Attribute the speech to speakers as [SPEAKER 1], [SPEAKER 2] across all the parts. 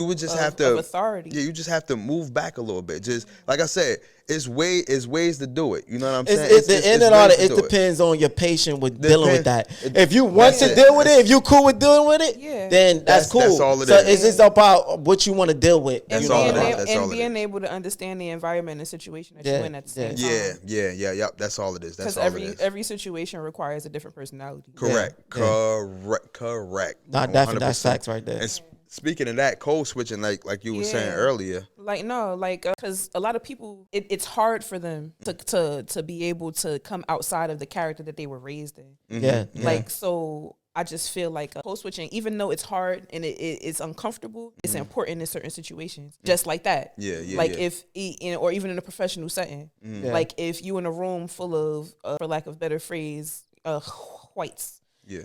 [SPEAKER 1] You would just have to
[SPEAKER 2] authority.
[SPEAKER 1] Yeah, you just have to move back a little bit. Just like I said, it's ways to do it. You know what I'm saying?
[SPEAKER 3] It's the end of all that. It depends on your patience with dealing with that. If you want to deal with it, if you cool with dealing with it, then that's cool.
[SPEAKER 1] That's all it
[SPEAKER 3] is. So
[SPEAKER 1] is.
[SPEAKER 3] it's about what you want to deal with.
[SPEAKER 1] That's all it is.
[SPEAKER 2] And being able to understand the environment and situation that you're in at the same time.
[SPEAKER 1] Yeah. That's all it is. That's all it is.
[SPEAKER 2] Because every situation requires a different personality.
[SPEAKER 1] Correct.
[SPEAKER 3] Nah, definitely, that's facts right there.
[SPEAKER 1] And speaking of that, code switching, like you were saying earlier.
[SPEAKER 2] Because a lot of people, it's hard for them to be able to come outside of the character that they were raised in.
[SPEAKER 3] Mm-hmm.
[SPEAKER 2] So I just feel like code switching, even though it's hard and it's uncomfortable, it's important in certain situations. Just like that. If or even in a professional setting, like if you in a room full of, for lack of a better phrase, whites.
[SPEAKER 1] Yeah.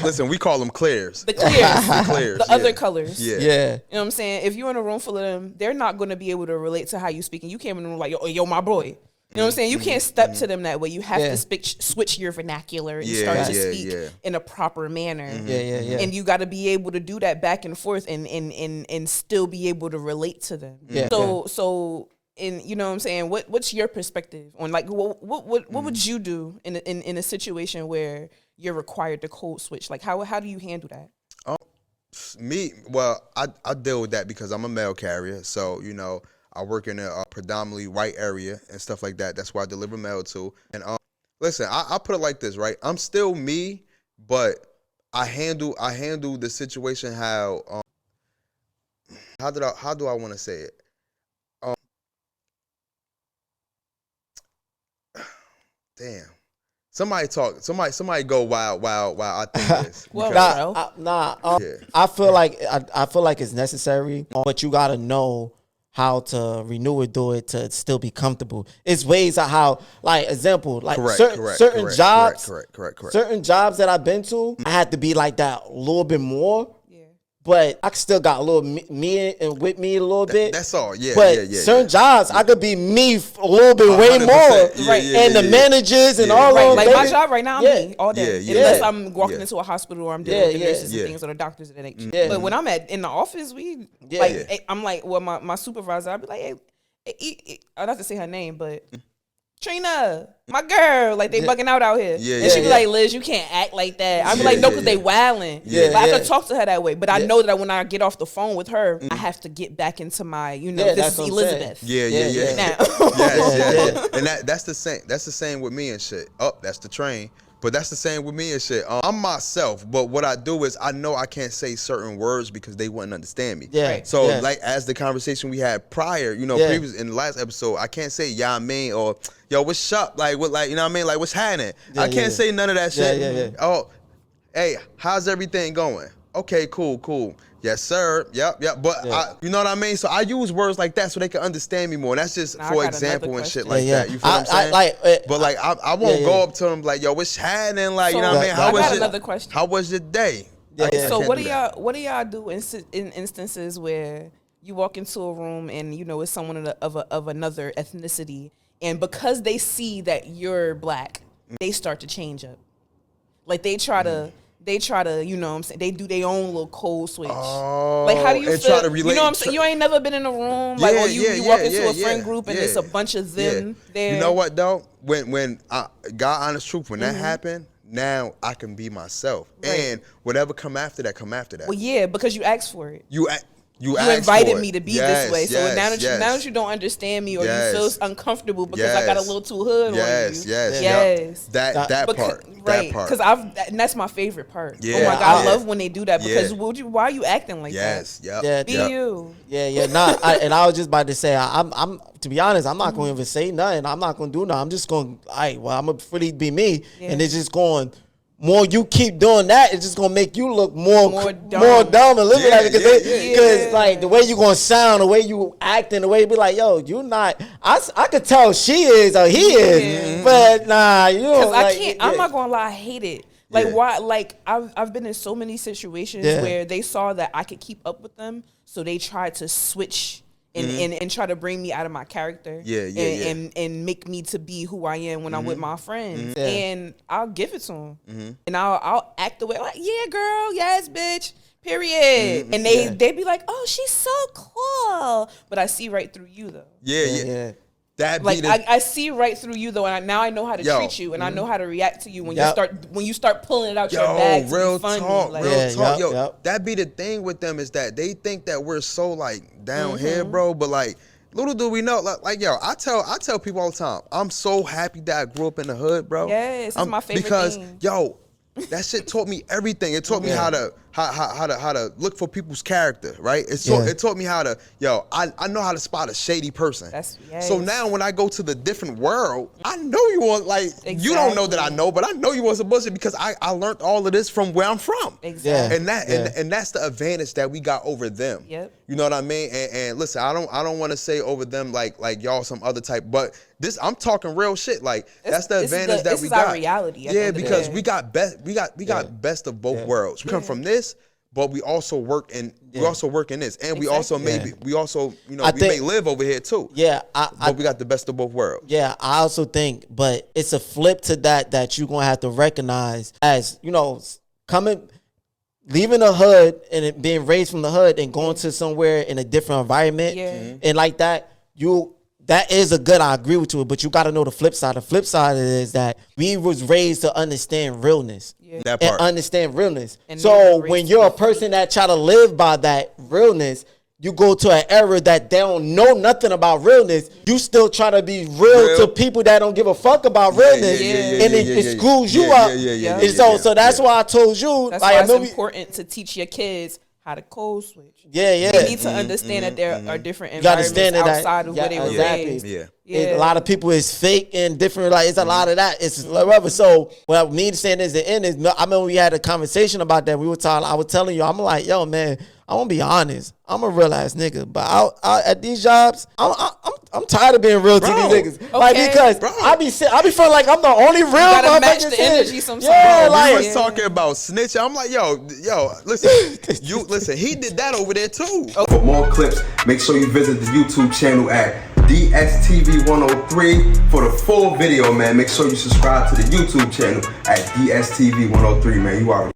[SPEAKER 1] Listen, we call them clears.
[SPEAKER 2] The clears. The other colors.
[SPEAKER 1] Yeah.
[SPEAKER 2] You know what I'm saying? If you're in a room full of them, they're not going to be able to relate to how you speak. And you came in the room like, yo, my boy. You know what I'm saying? You can't step to them that way. You have to switch your vernacular and start to speak in a proper manner. And you got to be able to do that back and forth and still be able to relate to them. So and you know what I'm saying? What's your perspective on like what would you do in a situation where you're required to code switch? Like how do you handle that?
[SPEAKER 1] I deal with that because I'm a mail carrier. So, you know, I work in a predominantly white area and stuff like that. That's where I deliver mail to. And listen, I put it like this, right? I'm still me, but I handle the situation how do I want to say it? Damn. Somebody go wild. I think this.
[SPEAKER 3] I feel like it's necessary, but you gotta know how to renew it, do it to still be comfortable. It's ways of how, like example, like certain jobs that I've been to, I had to be like that a little bit more. But I still got a little me and with me a little bit.
[SPEAKER 1] That's all,
[SPEAKER 3] But certain jobs, I could be me a little bit way more. And the managers and all those.
[SPEAKER 2] Like my job right now, I'm me all day. Unless I'm walking into a hospital or I'm dealing with the nurses and things or the doctors and that. But when I'm in the office, I'm like, well, my supervisor, I'll be like, hey, I'd have to say her name, but Trina, my girl, like they bugging out here. And she be like, Liz, you can't act like that. I be like, no, because they wilding. I could talk to her that way, but I know that when I get off the phone with her, I have to get back into my, this is Elizabeth.
[SPEAKER 1] And that's the same. That's the same with me and shit. That's the train. But that's the same with me and shit. I'm myself, but what I do is I know I can't say certain words because they wouldn't understand me. So like as the conversation we had prior, previous in the last episode, I can't say "yeah, I mean" or "yo, what's up?" Like what, like you know what I mean? Like what's happening? I can't say none of that shit. Oh, hey, how's everything going? Okay, cool. Yes, sir. Yep. But you know what I mean? So I use words like that so they can understand me more. And that's just for example and shit like that. You feel what I'm saying? But like I won't go up to them like, yo, what's happening? Like, you know what I mean?
[SPEAKER 2] I got another question.
[SPEAKER 1] How was your day?
[SPEAKER 2] So what do y'all do in instances where you walk into a room and it's someone of another ethnicity, and because they see that you're black, they start to change up. Like they try to, you know what I'm saying, they do their own little code switch. Like how do you feel? Try to relate, you know what I'm saying? You ain't never been in a room, like or you walk into a friend group and it's a bunch of them there.
[SPEAKER 1] You know what though? When God honest truth, when that happened, now I can be myself. And whatever come after that. Well,
[SPEAKER 2] yeah, because you asked for it. You
[SPEAKER 1] asked
[SPEAKER 2] invited me to be this way. So now that you don't understand me or you feel uncomfortable because I got a little too hood on you. Yes.
[SPEAKER 1] That part.
[SPEAKER 2] Right. Because and that's my favorite part. Yeah. Oh my God, I love when they do that because why are you acting like that? Be you.
[SPEAKER 3] Nah, and I was just about to say, I'm to be honest, I'm not going to even say nothing. I'm not going to do nothing. I'm just going, I'm going to freely be me. And it's just going, more you keep doing that, it's just gonna make you look more dumb and living like it because like the way you gonna sound, the way you acting, the way you be like, yo, you not. I could tell she is or he is, but nah, you don't.
[SPEAKER 2] I can't. I'm not gonna lie, I hate it. Like why? Like I've been in so many situations where they saw that I could keep up with them, so they tried to switch. And try to bring me out of my character and make me to be who I am when I'm with my friends. And I'll give it to them. And I'll act the way like, yeah, girl, yes, bitch. Period. And they be like, oh, she's so cool. But I see right through you, though.
[SPEAKER 1] Yeah. That
[SPEAKER 2] like I see right through you though, and now I know how to treat you, and I know how to react to you when you start pulling it out your bag.
[SPEAKER 1] Real
[SPEAKER 2] to be
[SPEAKER 1] talk,
[SPEAKER 2] funny.
[SPEAKER 1] real talk. That be the thing with them is that they think that we're so like down here, bro. But like, little do we know, like yo, I tell people all the time, I'm so happy that I grew up in the hood, bro.
[SPEAKER 2] Yes, it's my favorite thing.
[SPEAKER 1] Yo, that shit taught me everything. It taught me how to look for people's character, right? It taught me how to, I know how to spot a shady person. So now when I go to the different world, I know you want, like, you don't know that I know, but I know you want some bullshit because I learned all of this from where I'm from.
[SPEAKER 2] Exactly.
[SPEAKER 1] And that's the advantage that we got over them.
[SPEAKER 2] Yep.
[SPEAKER 1] You know what I mean? And listen, I don't want to say over them like y'all some other type, but this, I'm talking real shit. Like, that's the advantage that we got.
[SPEAKER 2] This is our reality.
[SPEAKER 1] Yeah, because we got best of both worlds. We come from this, but we also work in this, and we also may live over here too.
[SPEAKER 3] Yeah,
[SPEAKER 1] but we got the best of both worlds.
[SPEAKER 3] Yeah, I also think, but it's a flip to that you're gonna have to recognize as leaving the hood and it being raised from the hood and going to somewhere in a different environment, and like that that is a good. I agree with you, but you got to know the flip side. The flip side is that we was raised to understand realness.
[SPEAKER 1] That part.
[SPEAKER 3] And understand realness. And so when you're a person that try to live by that realness, you go to an era that they don't know nothing about realness. You still try to be real to people that don't give a fuck about realness, and it screws you up. And so that's why I told you.
[SPEAKER 2] That's why it's important to teach your kids how to code switch.
[SPEAKER 3] They
[SPEAKER 2] need to understand that there are different environments outside of where they were raised. A lot
[SPEAKER 3] of people is fake and different. Like, it's a lot of that. It's whatever. So what I mean to say is the end is, I remember we had a conversation about that. I was telling you, I'm like, yo, man, I'm gonna be honest. I'm a real ass nigga, but I at these jobs, I'm tired of being real to these niggas. Okay. Like, because I be feeling like I'm the only real motherfucker.
[SPEAKER 2] You gotta match the energy sometimes.
[SPEAKER 1] Yeah, like, we was talking about snitching. I'm like, yo, listen, he did that over there too. For more clips, make sure you visit the YouTube channel at DSTV103 for the full video, man. Make sure you subscribe to the YouTube channel at DSTV103, man. You already